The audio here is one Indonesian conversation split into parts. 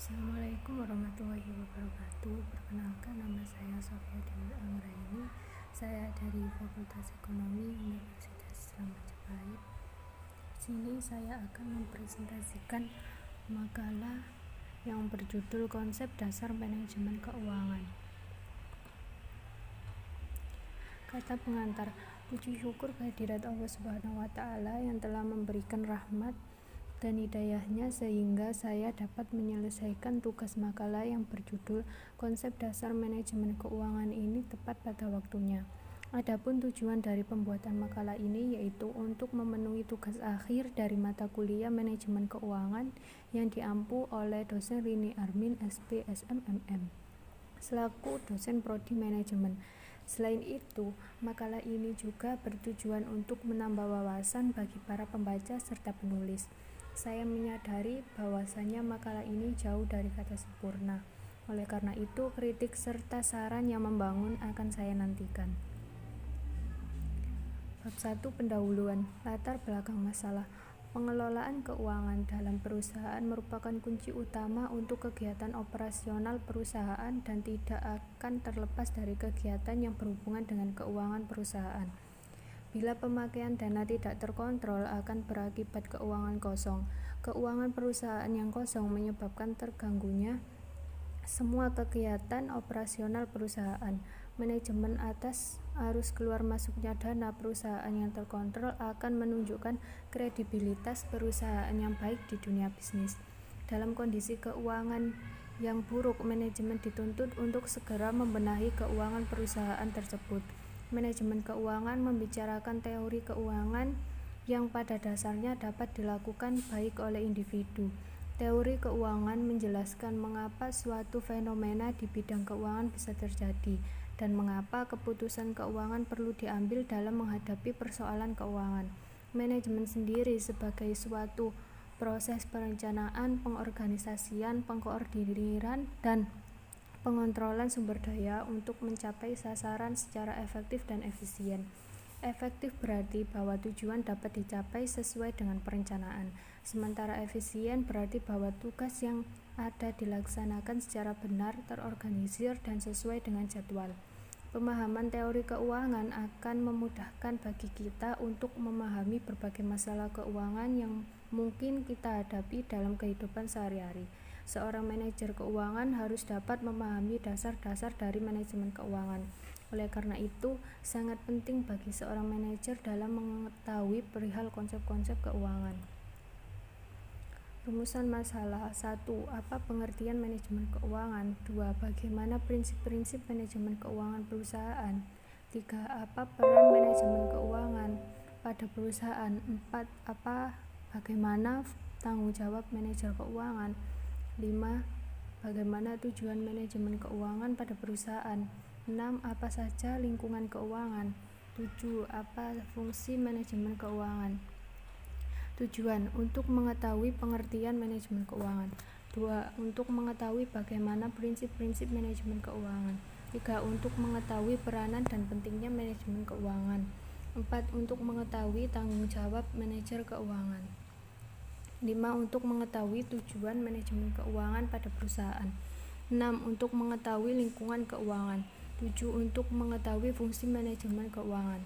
Assalamualaikum warahmatullahi wabarakatuh. Perkenalkan, nama saya Sofia Dewi Anggraini. Saya dari Fakultas Ekonomi Universitas Islam Majapahit. Di sini saya akan mempresentasikan makalah yang berjudul Konsep Dasar Manajemen Keuangan. Kata pengantar, puji syukur kehadirat Allah Subhanahu wa Ta'ala yang telah memberikan rahmat dan hidayahnya sehingga saya dapat menyelesaikan tugas makalah yang berjudul Konsep Dasar Manajemen Keuangan ini tepat pada waktunya. Adapun tujuan dari pembuatan makalah ini yaitu untuk memenuhi tugas akhir dari mata kuliah Manajemen Keuangan yang diampu oleh dosen Rini Armin SP SMMM selaku dosen prodi manajemen. Selain itu, makalah ini juga bertujuan untuk menambah wawasan bagi para pembaca serta penulis. Saya menyadari bahwasanya makalah ini jauh dari kata sempurna. Oleh karena itu, kritik serta saran yang membangun akan saya nantikan. Bab 1. Pendahuluan. Latar belakang masalah. Pengelolaan keuangan dalam perusahaan merupakan kunci utama untuk kegiatan operasional perusahaan dan tidak akan terlepas dari kegiatan yang berhubungan dengan keuangan perusahaan. Bila pemakaian dana tidak terkontrol akan berakibat keuangan kosong. Keuangan perusahaan yang kosong menyebabkan terganggunya semua kegiatan operasional perusahaan. Manajemen atas arus keluar masuknya dana perusahaan yang terkontrol akan menunjukkan kredibilitas perusahaan yang baik di dunia bisnis. Dalam kondisi keuangan yang buruk, manajemen dituntut untuk segera membenahi keuangan perusahaan tersebut. Manajemen keuangan membicarakan teori keuangan yang pada dasarnya dapat dilakukan baik oleh individu. Teori keuangan menjelaskan mengapa suatu fenomena di bidang keuangan bisa terjadi dan mengapa keputusan keuangan perlu diambil dalam menghadapi persoalan keuangan. Manajemen sendiri sebagai suatu proses perencanaan, pengorganisasian, pengkoordiniran, dan pengontrolan sumber daya untuk mencapai sasaran secara efektif dan efisien. Efektif berarti bahwa tujuan dapat dicapai sesuai dengan perencanaan, sementara efisien berarti bahwa tugas yang ada dilaksanakan secara benar, terorganisir, dan sesuai dengan jadwal. Pemahaman teori keuangan akan memudahkan bagi kita untuk memahami berbagai masalah keuangan yang mungkin kita hadapi dalam kehidupan sehari-hari. Seorang manajer keuangan harus dapat memahami dasar-dasar dari manajemen keuangan. Oleh karena itu, sangat penting bagi seorang manajer dalam mengetahui perihal konsep-konsep keuangan. Rumusan masalah. 1. Apa pengertian manajemen keuangan? 2. Bagaimana prinsip-prinsip manajemen keuangan perusahaan? 3. Apa peran manajemen keuangan pada perusahaan? 4. Bagaimana tanggung jawab manajer keuangan? 5. Bagaimana tujuan manajemen keuangan pada perusahaan? 6. Apa saja lingkungan keuangan? 7. Apa fungsi manajemen keuangan? Tujuan untuk mengetahui pengertian manajemen keuangan. 2. Untuk mengetahui bagaimana prinsip-prinsip manajemen keuangan. 3. Untuk mengetahui peranan dan pentingnya manajemen keuangan. 4. Untuk mengetahui tanggung jawab manajer keuangan. 5. Untuk mengetahui tujuan manajemen keuangan pada perusahaan. 6. Untuk mengetahui lingkungan keuangan. 7. Untuk mengetahui fungsi manajemen keuangan.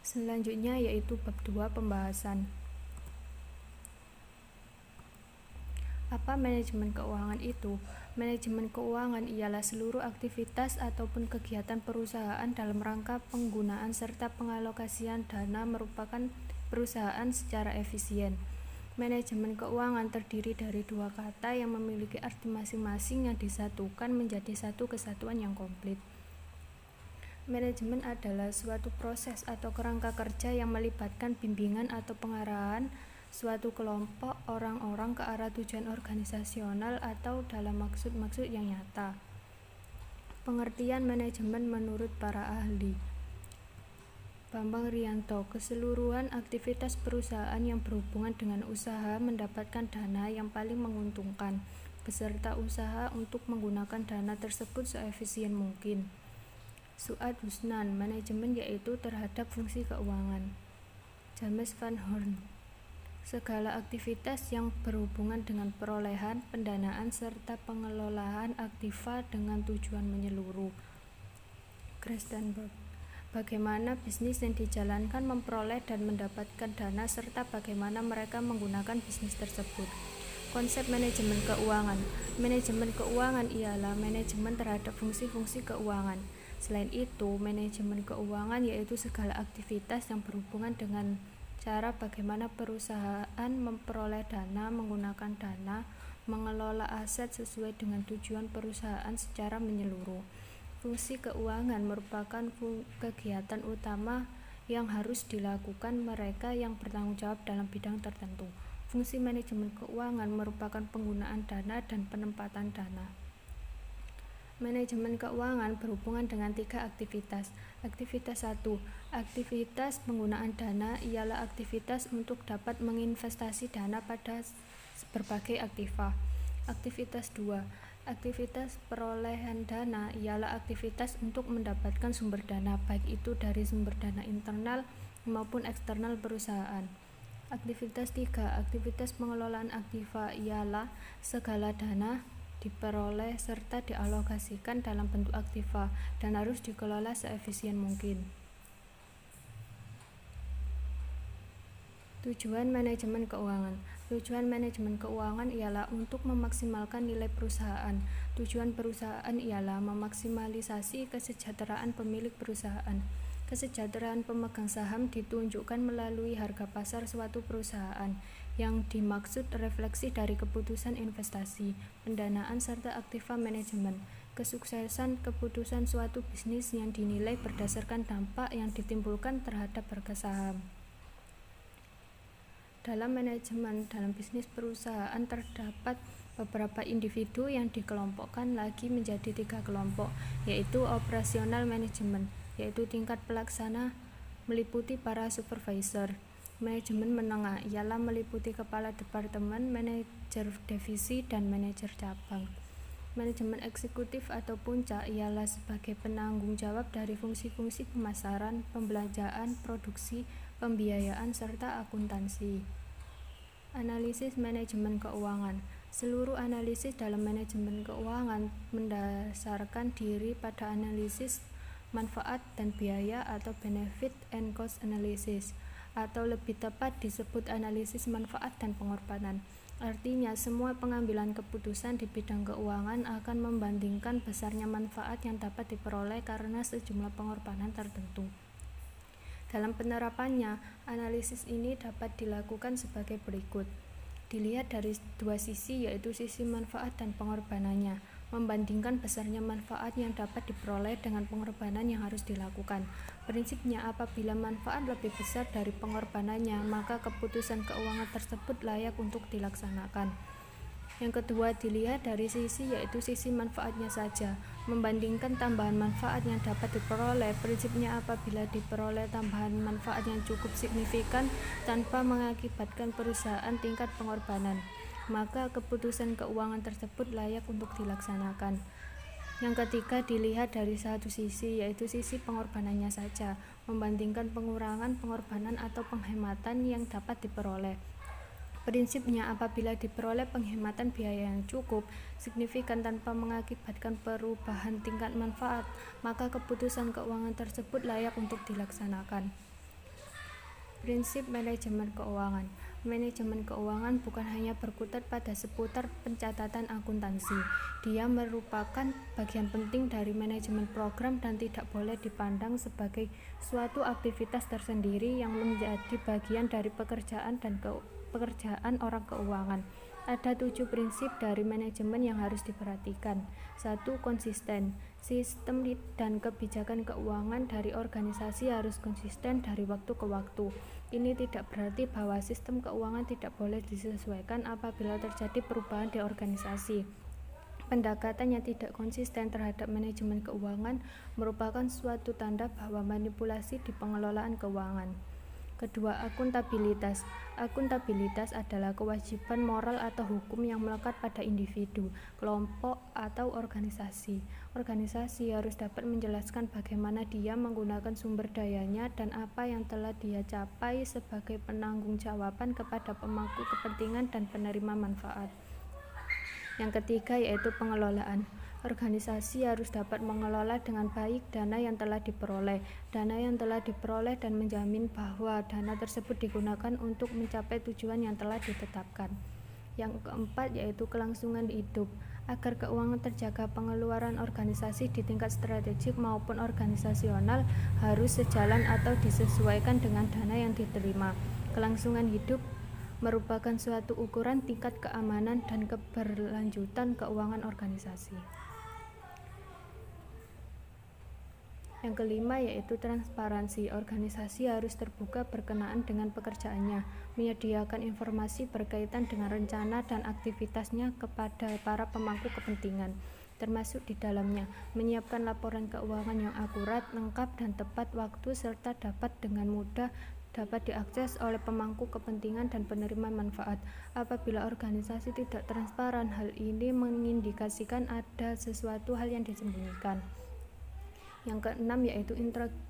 Selanjutnya yaitu bab 2 pembahasan. Apa manajemen keuangan itu? Manajemen keuangan ialah seluruh aktivitas ataupun kegiatan perusahaan dalam rangka penggunaan serta pengalokasian dana merupakan perusahaan secara efisien. Manajemen keuangan terdiri dari dua kata yang memiliki arti masing-masing yang disatukan menjadi satu kesatuan yang komplit. Manajemen adalah suatu proses atau kerangka kerja yang melibatkan bimbingan atau pengarahan suatu kelompok orang-orang ke arah tujuan organisasional atau dalam maksud-maksud yang nyata. Pengertian manajemen menurut para ahli. Bambang Rianto, keseluruhan aktivitas perusahaan yang berhubungan dengan usaha mendapatkan dana yang paling menguntungkan, beserta usaha untuk menggunakan dana tersebut seefisien mungkin. Suad Husnan, manajemen yaitu terhadap fungsi keuangan. James Van Horn, segala aktivitas yang berhubungan dengan perolehan, pendanaan, serta pengelolaan aktiva dengan tujuan menyeluruh. Krestenberg. Bagaimana bisnis yang dijalankan memperoleh dan mendapatkan dana serta bagaimana mereka menggunakan bisnis tersebut. Konsep manajemen keuangan. Manajemen keuangan ialah manajemen terhadap fungsi-fungsi keuangan. Selain itu, manajemen keuangan yaitu segala aktivitas yang berhubungan dengan cara bagaimana perusahaan memperoleh dana, menggunakan dana, mengelola aset sesuai dengan tujuan perusahaan secara menyeluruh. Fungsi keuangan merupakan kegiatan utama yang harus dilakukan mereka yang bertanggung jawab dalam bidang tertentu. Fungsi manajemen keuangan merupakan penggunaan dana dan penempatan dana. Manajemen keuangan berhubungan dengan 3 aktivitas. Aktivitas 1. Aktivitas penggunaan dana ialah aktivitas untuk dapat menginvestasi dana pada berbagai aktiva. Aktivitas 2. Aktivitas perolehan dana ialah aktivitas untuk mendapatkan sumber dana, baik itu dari sumber dana internal maupun eksternal perusahaan. Aktivitas 3. Aktivitas pengelolaan aktiva ialah segala dana diperoleh serta dialokasikan dalam bentuk aktiva dan harus dikelola seefisien mungkin. Tujuan manajemen keuangan. Tujuan manajemen keuangan ialah untuk memaksimalkan nilai perusahaan. Tujuan perusahaan ialah memaksimalisasi kesejahteraan pemilik perusahaan. Kesejahteraan pemegang saham ditunjukkan melalui harga pasar suatu perusahaan, yang dimaksud refleksi dari keputusan investasi, pendanaan, serta aktiva manajemen. Kesuksesan keputusan suatu bisnis yang dinilai berdasarkan dampak yang ditimbulkan terhadap harga saham. Dalam manajemen, dalam bisnis perusahaan terdapat beberapa individu yang dikelompokkan lagi menjadi 3 kelompok, yaitu operasional manajemen, yaitu tingkat pelaksana, meliputi para supervisor. Manajemen menengah ialah meliputi kepala departemen, manajer divisi, dan manajer cabang. Manajemen eksekutif atau puncak ialah sebagai penanggung jawab dari fungsi-fungsi pemasaran, pembelanjaan, produksi, pembiayaan, serta akuntansi. Analisis manajemen keuangan. Seluruh analisis dalam manajemen keuangan mendasarkan diri pada analisis manfaat dan biaya atau benefit and cost analysis, atau lebih tepat disebut analisis manfaat dan pengorbanan. Artinya, semua pengambilan keputusan di bidang keuangan akan membandingkan besarnya manfaat yang dapat diperoleh karena sejumlah pengorbanan tertentu. Dalam penerapannya, analisis ini dapat dilakukan sebagai berikut. Dilihat dari 2 sisi, yaitu sisi manfaat dan pengorbanannya, membandingkan besarnya manfaat yang dapat diperoleh dengan pengorbanan yang harus dilakukan. Prinsipnya, apabila manfaat lebih besar dari pengorbanannya, maka keputusan keuangan tersebut layak untuk dilaksanakan. Yang kedua, dilihat dari sisi, yaitu sisi manfaatnya saja, membandingkan tambahan manfaat yang dapat diperoleh. Prinsipnya, apabila diperoleh tambahan manfaat yang cukup signifikan tanpa mengakibatkan perusahaan tingkat pengorbanan, maka keputusan keuangan tersebut layak untuk dilaksanakan. Yang ketiga, dilihat dari satu sisi, yaitu sisi pengorbanannya saja, membandingkan pengurangan pengorbanan atau penghematan yang dapat diperoleh. Prinsipnya, apabila diperoleh penghematan biaya yang cukup signifikan tanpa mengakibatkan perubahan tingkat manfaat, maka keputusan keuangan tersebut layak untuk dilaksanakan. Prinsip manajemen keuangan. Manajemen keuangan bukan hanya berkutat pada seputar pencatatan akuntansi. Dia merupakan bagian penting dari manajemen program dan tidak boleh dipandang sebagai suatu aktivitas tersendiri yang menjadi bagian dari pekerjaan orang keuangan. Ada 7 prinsip dari manajemen yang harus diperhatikan. 1. Konsisten. Sistem dan kebijakan keuangan dari organisasi harus konsisten dari waktu ke waktu. Ini tidak berarti bahwa sistem keuangan tidak boleh disesuaikan apabila terjadi perubahan di organisasi. Pendekatan yang tidak konsisten terhadap manajemen keuangan merupakan suatu tanda bahwa manipulasi di pengelolaan keuangan. Kedua, akuntabilitas. Akuntabilitas adalah kewajiban moral atau hukum yang melekat pada individu, kelompok, atau organisasi. Organisasi harus dapat menjelaskan bagaimana dia menggunakan sumber dayanya dan apa yang telah dia capai sebagai penanggung-jawaban kepada pemangku kepentingan dan penerima manfaat. Yang ketiga yaitu pengelolaan. Organisasi harus dapat mengelola dengan baik dana yang telah diperoleh. Dana yang telah diperoleh dan menjamin bahwa dana tersebut digunakan untuk mencapai tujuan yang telah ditetapkan. Yang keempat yaitu kelangsungan hidup. Agar keuangan terjaga, pengeluaran organisasi di tingkat strategik maupun organisasional harus sejalan atau disesuaikan dengan dana yang diterima. Kelangsungan hidup merupakan suatu ukuran tingkat keamanan dan keberlanjutan keuangan organisasi. Yang kelima yaitu transparansi. Organisasi harus terbuka berkenaan dengan pekerjaannya, menyediakan informasi berkaitan dengan rencana dan aktivitasnya kepada para pemangku kepentingan, termasuk di dalamnya menyiapkan laporan keuangan yang akurat, lengkap, dan tepat waktu serta dapat dengan mudah dapat diakses oleh pemangku kepentingan dan penerima manfaat. Apabila organisasi tidak transparan, hal ini mengindikasikan ada sesuatu hal yang disembunyikan. Yang keenam yaitu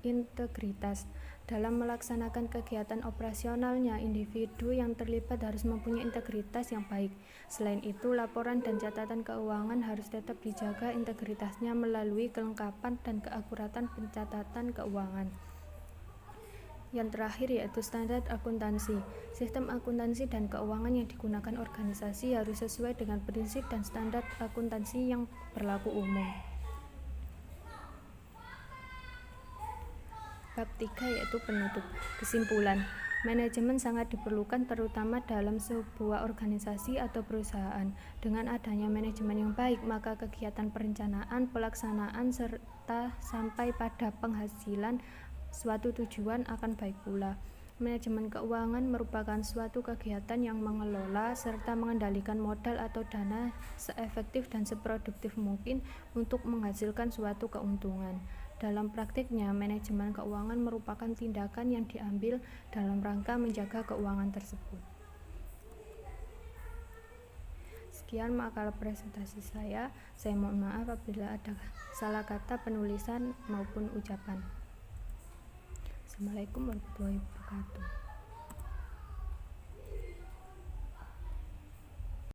integritas. Dalam melaksanakan kegiatan operasionalnya, individu yang terlibat harus mempunyai integritas yang baik. Selain itu, laporan dan catatan keuangan harus tetap dijaga integritasnya melalui kelengkapan dan keakuratan pencatatan keuangan. Yang terakhir yaitu standar akuntansi. Sistem akuntansi dan keuangan yang digunakan organisasi harus sesuai dengan prinsip dan standar akuntansi yang berlaku umum. Bab 3 yaitu penutup. Kesimpulan, manajemen sangat diperlukan terutama dalam sebuah organisasi atau perusahaan. Dengan adanya manajemen yang baik, maka kegiatan perencanaan, pelaksanaan, serta sampai pada penghasilan suatu tujuan akan baik pula. Manajemen keuangan merupakan suatu kegiatan yang mengelola serta mengendalikan modal atau dana seefektif dan seproduktif mungkin untuk menghasilkan suatu keuntungan. Dalam praktiknya, manajemen keuangan merupakan tindakan yang diambil dalam rangka menjaga keuangan tersebut. Sekian makalah presentasi saya. Saya mohon maaf apabila ada salah kata penulisan maupun ucapan. Assalamualaikum warahmatullahi wabarakatuh.